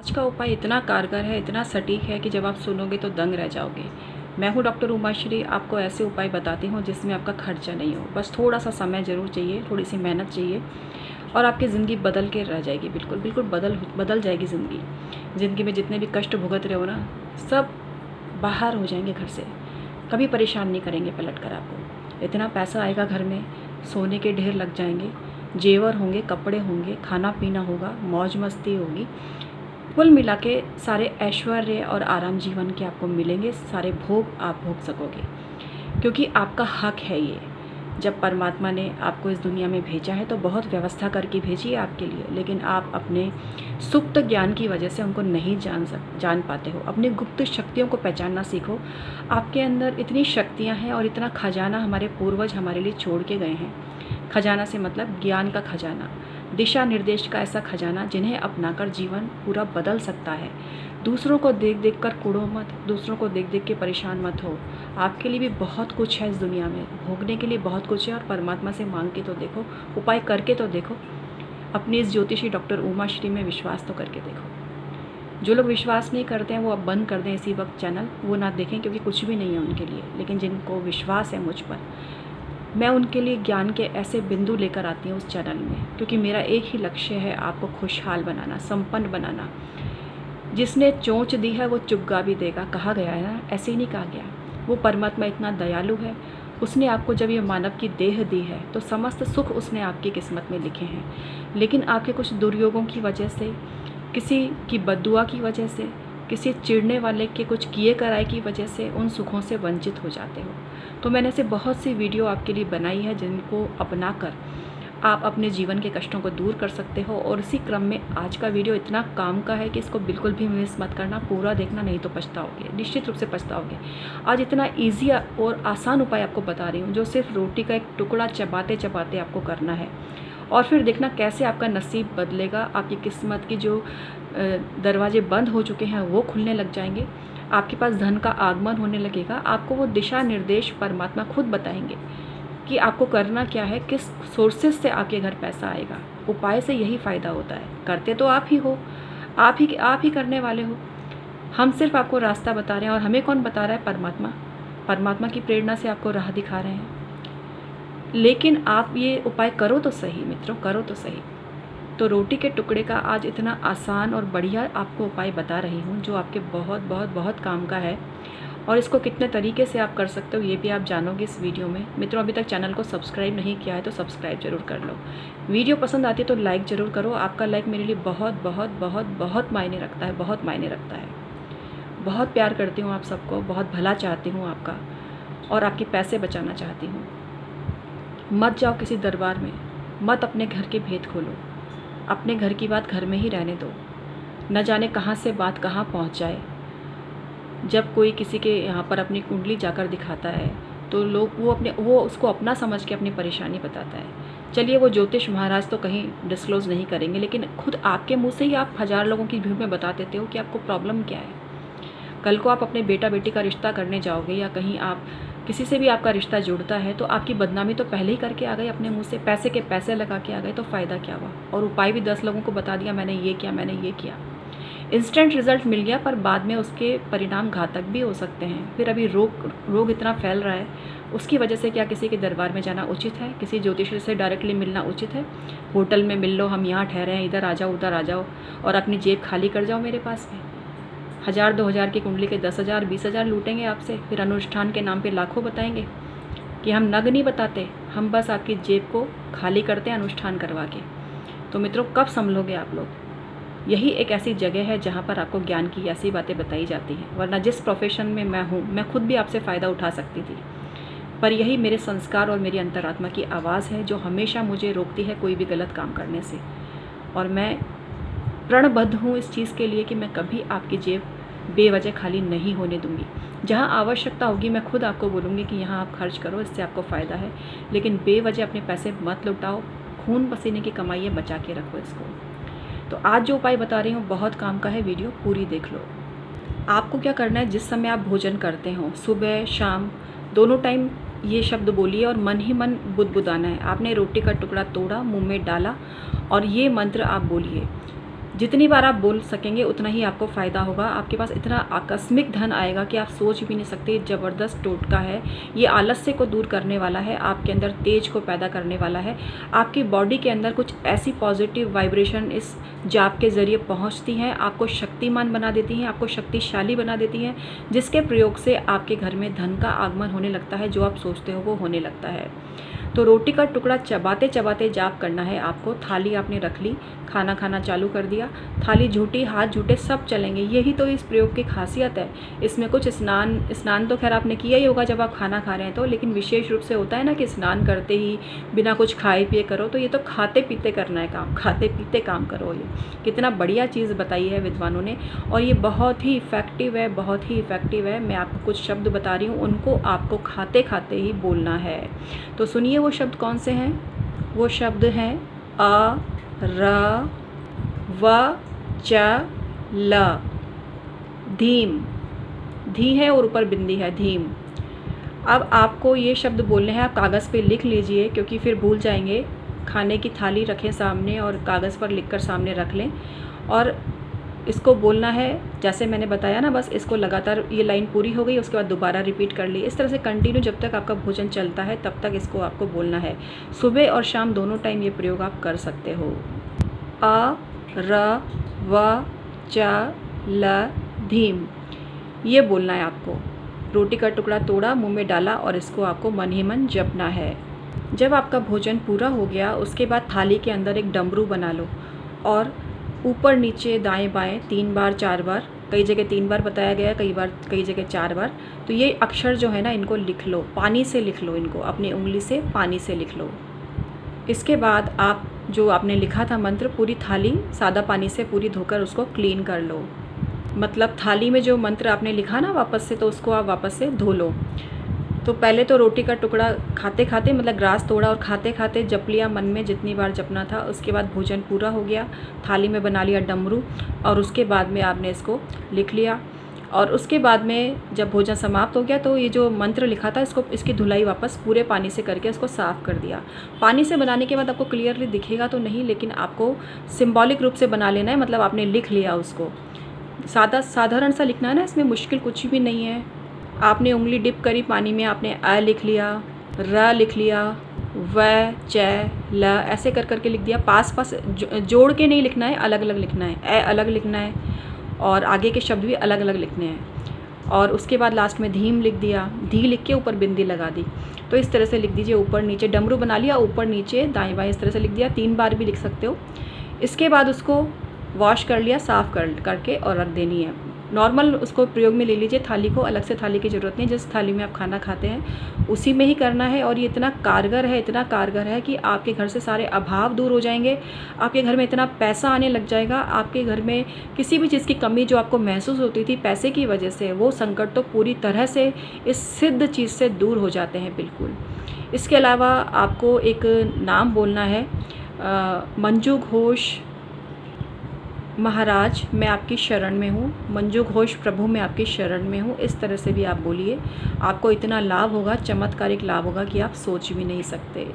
आज का उपाय इतना कारगर है, इतना सटीक है कि जब आप सुनोगे तो दंग रह जाओगे। मैं हूँ डॉक्टर उमाश्री, आपको ऐसे उपाय बताती हूँ जिसमें आपका खर्चा नहीं हो। बस थोड़ा सा समय ज़रूर चाहिए, थोड़ी सी मेहनत चाहिए और आपकी ज़िंदगी बदल के रह जाएगी। बिल्कुल बिल्कुल बदल जाएगी ज़िंदगी। ज़िंदगी में जितने भी कष्ट भुगत रहे हो ना, सब बाहर हो जाएंगे घर से। कभी परेशान नहीं करेंगे पलट कर आपको। इतना पैसा आएगा घर में, सोने के ढेर लग जाएंगे, जेवर होंगे, कपड़े होंगे, खाना पीना होगा, मौज मस्ती होगी। कुल मिला के सारे ऐश्वर्य और आराम जीवन के आपको मिलेंगे, सारे भोग आप भोग सकोगे, क्योंकि आपका हक है ये। जब परमात्मा ने आपको इस दुनिया में भेजा है तो बहुत व्यवस्था करके भेजी है आपके लिए, लेकिन आप अपने सुप्त ज्ञान की वजह से उनको नहीं जान पाते हो। अपनी गुप्त शक्तियों को पहचानना सीखो। आपके अंदर इतनी शक्तियाँ हैं और इतना खजाना हमारे पूर्वज हमारे लिए छोड़ के गए हैं। खजाना से मतलब ज्ञान का खजाना, दिशा निर्देश का ऐसा खजाना जिन्हें अपनाकर जीवन पूरा बदल सकता है। दूसरों को देख देख कर कुड़ो मत, दूसरों को देख देख के परेशान मत हो। आपके लिए भी बहुत कुछ है इस दुनिया में, भोगने के लिए बहुत कुछ है। और परमात्मा से मांग के तो देखो, उपाय करके तो देखो। अपनी इस ज्योतिषी डॉक्टर उमाश्री में विश्वास तो करके देखो। जो लोग विश्वास नहीं करते हैं वो अब बंद कर दें इसी वक्त चैनल, वो ना देखें, क्योंकि कुछ भी नहीं है उनके लिए। लेकिन जिनको विश्वास है मुझ पर, मैं उनके लिए ज्ञान के ऐसे बिंदु लेकर आती हूँ उस चैनल में, क्योंकि मेरा एक ही लक्ष्य है, आपको खुशहाल बनाना, संपन्न बनाना। जिसने चोंच दी है वो चुग्गा भी देगा, कहा गया है ना, ऐसे ही नहीं कहा गया। वो परमात्मा इतना दयालु है, उसने आपको जब ये मानव की देह दी है तो समस्त सुख उसने आपकी किस्मत में लिखे हैं। लेकिन आपके कुछ दुर्योगों की वजह से, किसी की बद्दुआ की वजह से, किसी चिढ़ने वाले के कुछ किए कराए की वजह से उन सुखों से वंचित हो जाते हो। तो मैंने ऐसे बहुत सी वीडियो आपके लिए बनाई है जिनको अपनाकर आप अपने जीवन के कष्टों को दूर कर सकते हो। और इसी क्रम में आज का वीडियो इतना काम का है कि इसको बिल्कुल भी मिस मत करना, पूरा देखना, नहीं तो पछताओगे, निश्चित रूप से पछताओगे। आज इतना ईजी और आसान उपाय आपको बता रही हूँ जो सिर्फ रोटी का एक टुकड़ा चबाते चबाते आपको करना है, और फिर देखना कैसे आपका नसीब बदलेगा। आपकी किस्मत की जो दरवाजे बंद हो चुके हैं वो खुलने लग जाएंगे, आपके पास धन का आगमन होने लगेगा। आपको वो दिशा निर्देश परमात्मा खुद बताएंगे कि आपको करना क्या है, किस सोर्सेज से आपके घर पैसा आएगा। उपाय से यही फ़ायदा होता है, करते तो आप ही हो, आप ही करने वाले हो। हम सिर्फ आपको रास्ता बता रहे हैं, और हमें कौन बता रहा है? परमात्मा। परमात्मा की प्रेरणा से आपको राह दिखा रहे हैं। लेकिन आप ये उपाय करो तो सही मित्रों, करो तो सही। तो रोटी के टुकड़े का आज इतना आसान और बढ़िया आपको उपाय बता रही हूँ जो आपके बहुत बहुत बहुत काम का है। और इसको कितने तरीके से आप कर सकते हो ये भी आप जानोगे इस वीडियो में। मित्रों, अभी तक चैनल को सब्सक्राइब नहीं किया है तो सब्सक्राइब जरूर कर लो। वीडियो पसंद आती है तो लाइक ज़रूर करो। आपका लाइक मेरे लिए बहुत बहुत बहुत बहुत मायने रखता है, बहुत मायने रखता है। बहुत प्यार करती हूँ आप सबको, बहुत भला चाहती हूँ आपका, और आपके पैसे बचाना चाहती हूँ। मत जाओ किसी दरबार में, मत अपने घर के भेद खोलो, अपने घर की बात घर में ही रहने दो। न जाने कहाँ से बात कहाँ पहुँच जाए। जब कोई किसी के यहाँ पर अपनी कुंडली जाकर दिखाता है तो लोग वो उसको अपना समझ के अपनी परेशानी बताता है। चलिए, वो ज्योतिष महाराज तो कहीं डिस्क्लोज़ नहीं करेंगे, लेकिन खुद आपके मुँह से ही आप 1000 लोगों की भीड़ में बता देते हो कि आपको प्रॉब्लम क्या है। कल को आप अपने बेटा बेटी का रिश्ता करने जाओगे, या कहीं आप किसी से भी आपका रिश्ता जुड़ता है, तो आपकी बदनामी तो पहले ही करके आ गए अपने मुंह से, पैसे के पैसे लगा के आ गए, तो फ़ायदा क्या हुआ? और उपाय भी 10 लोगों को बता दिया, मैंने ये किया, मैंने ये किया। इंस्टेंट रिजल्ट मिल गया, पर बाद में उसके परिणाम घातक भी हो सकते हैं। फिर अभी रोग इतना फैल रहा है, उसकी वजह से क्या किसी के दरबार में जाना उचित है? किसी ज्योतिषी से डायरेक्टली मिलना उचित है? होटल में मिल लो, हम यहाँ ठहरे हैं, इधर आ जाओ, उधर आ जाओ, और अपनी जेब खाली कर जाओ मेरे पास में। 1000-2000 की कुंडली के 10,000 20,000 लूटेंगे आपसे, फिर अनुष्ठान के नाम पे लाखों बताएंगे। कि हम नग नहीं बताते, हम बस आपकी जेब को खाली करते हैं अनुष्ठान करवा के। तो मित्रों, कब संभलोगे आप लोग? यही एक ऐसी जगह है जहाँ पर आपको ज्ञान की ऐसी बातें बताई जाती हैं। वरना जिस प्रोफेशन में मैं हूँ, मैं खुद भी आपसे फ़ायदा उठा सकती थी, पर यही मेरे संस्कार और मेरी अंतरात्मा की आवाज़ है जो हमेशा मुझे रोकती है कोई भी गलत काम करने से। और मैं प्रणबद्ध हूँ इस चीज़ के लिए कि मैं कभी आपकी जेब बेवजह खाली नहीं होने दूंगी। जहाँ आवश्यकता होगी मैं खुद आपको बोलूँगी कि यहाँ आप खर्च करो, इससे आपको फ़ायदा है, लेकिन बेवजह अपने पैसे मत लुटाओ। खून पसीने की कमाई है, बचा के रखो इसको। तो आज जो उपाय बता रही हूँ बहुत काम का है, वीडियो पूरी देख लो। आपको क्या करना है, जिस समय आप भोजन करते हो, सुबह शाम दोनों टाइम ये शब्द बोलिए और मन ही मन बुदबुदाना है। आपने रोटी का टुकड़ा तोड़ा, मुंह में डाला, और ये मंत्र आप बोलिए। जितनी बार आप बोल सकेंगे उतना ही आपको फ़ायदा होगा। आपके पास इतना आकस्मिक धन आएगा कि आप सोच भी नहीं सकते। ज़बरदस्त टोटका है ये, आलस्य को दूर करने वाला है, आपके अंदर तेज को पैदा करने वाला है। आपकी बॉडी के अंदर कुछ ऐसी पॉजिटिव वाइब्रेशन इस जाप के ज़रिए पहुंचती हैं, आपको शक्तिमान बना देती हैं, आपको शक्तिशाली बना देती हैं, जिसके प्रयोग से आपके घर में धन का आगमन होने लगता है। जो आप सोचते हो वो होने लगता है। तो रोटी का टुकड़ा चबाते चबाते जाप करना है आपको। थाली आपने रख ली, खाना खाना चालू कर दिया, थाली झूठी हाथ झूठे सब चलेंगे। यही तो इस प्रयोग की खासियत है। इसमें कुछ स्नान तो खैर आपने किया ही होगा जब आप खाना खा रहे हैं तो, लेकिन विशेष रूप से होता है ना कि स्नान करते ही बिना कुछ खाए पिए करो। तो ये तो खाते पीते करना है काम, खाते पीते काम करो। ये कितना बढ़िया चीज़ बताई है विद्वानों ने, और ये बहुत ही इफ़ेक्टिव है, बहुत ही इफ़ेक्टिव है। मैं आपको कुछ शब्द बता रही हूँ, उनको आपको खाते खाते ही बोलना है। तो सुनिए वो शब्द कौन से हैं। वो शब्द हैं अ, र, व, च, ल। धीम, धी है और ऊपर बिंदी है, धीम। अब आपको ये शब्द बोलने हैं। आप कागज़ पे लिख लीजिए क्योंकि फिर भूल जाएंगे। खाने की थाली रखें सामने और कागज़ पर लिखकर सामने रख लें, और इसको बोलना है जैसे मैंने बताया ना। बस इसको लगातार, ये लाइन पूरी हो गई उसके बाद दोबारा रिपीट कर ली। इस तरह से कंटिन्यू जब तक आपका भोजन चलता है तब तक इसको आपको बोलना है। सुबह और शाम दोनों टाइम ये प्रयोग आप कर सकते हो। अ, र, व, च, ल, धीम, ये बोलना है आपको। रोटी का टुकड़ा तोड़ा, मुंह में डाला और इसको आपको मन ही मन जपना है। जब आपका भोजन पूरा हो गया उसके बाद थाली के अंदर एक डमरू बना लो और ऊपर नीचे दाएं बाएं 3 बार 4 बार, कई जगह 3 बार बताया गया, कई जगह 4 बार। तो ये अक्षर जो है ना इनको लिख लो, पानी से लिख लो, इनको अपनी उंगली से पानी से लिख लो। इसके बाद आप जो आपने लिखा था मंत्र, पूरी थाली सादा पानी से पूरी धोकर उसको क्लीन कर लो। मतलब थाली में जो मंत्र आपने लिखा ना वापस से, तो उसको आप वापस से धो लो। तो पहले तो रोटी का टुकड़ा खाते खाते, मतलब ग्रास तोड़ा और खाते खाते जप लिया मन में जितनी बार जपना था। उसके बाद भोजन पूरा हो गया, थाली में बना लिया डमरू, और उसके बाद में आपने इसको लिख लिया। और उसके बाद में जब भोजन समाप्त हो गया तो ये जो मंत्र लिखा था इसकी धुलाई वापस पूरे पानी से करके इसको साफ़ कर दिया। पानी से बनाने के बाद आपको क्लियरली दिखेगा तो नहीं, लेकिन आपको सिंबॉलिक रूप से बना लेना है। मतलब आपने लिख लिया उसको, साधारण सा लिखना है ना, इसमें मुश्किल कुछ भी नहीं है। आपने उंगली डिप करी पानी में, आपने अ लिख लिया, र लिख लिया, व, च, ल, ऐसे कर करके लिख दिया। पास जोड़ के नहीं लिखना है, अलग अलग लिखना है। ए अलग लिखना है और आगे के शब्द भी अलग अलग लिखने हैं। और उसके बाद लास्ट में धीम लिख दिया, धी लिख के ऊपर बिंदी लगा दी। तो इस तरह से लिख दीजिए, ऊपर नीचे डमरू बना लिया, ऊपर नीचे दाएं बाएं इस तरह से लिख दिया। 3 बार भी लिख सकते हो। इसके बाद उसको वॉश कर लिया, साफ़ करके और रख देनी है। नॉर्मल उसको प्रयोग में ले लीजिए थाली को, अलग से थाली की ज़रूरत नहीं। जिस थाली में आप खाना खाते हैं उसी में ही करना है। और ये इतना कारगर है कि आपके घर से सारे अभाव दूर हो जाएंगे। आपके घर में इतना पैसा आने लग जाएगा। आपके घर में किसी भी चीज़ की कमी जो आपको महसूस होती थी पैसे की वजह से, वो संकट तो पूरी तरह से इस सिद्ध चीज़ से दूर हो जाते हैं बिल्कुल। इसके अलावा आपको एक नाम बोलना है, मंजू घोष महाराज मैं आपकी शरण में हूँ, मंजू घोष प्रभु मैं आपकी शरण में हूँ। इस तरह से भी आप बोलिए, आपको इतना लाभ होगा, चमत्कारिक लाभ होगा कि आप सोच भी नहीं सकते।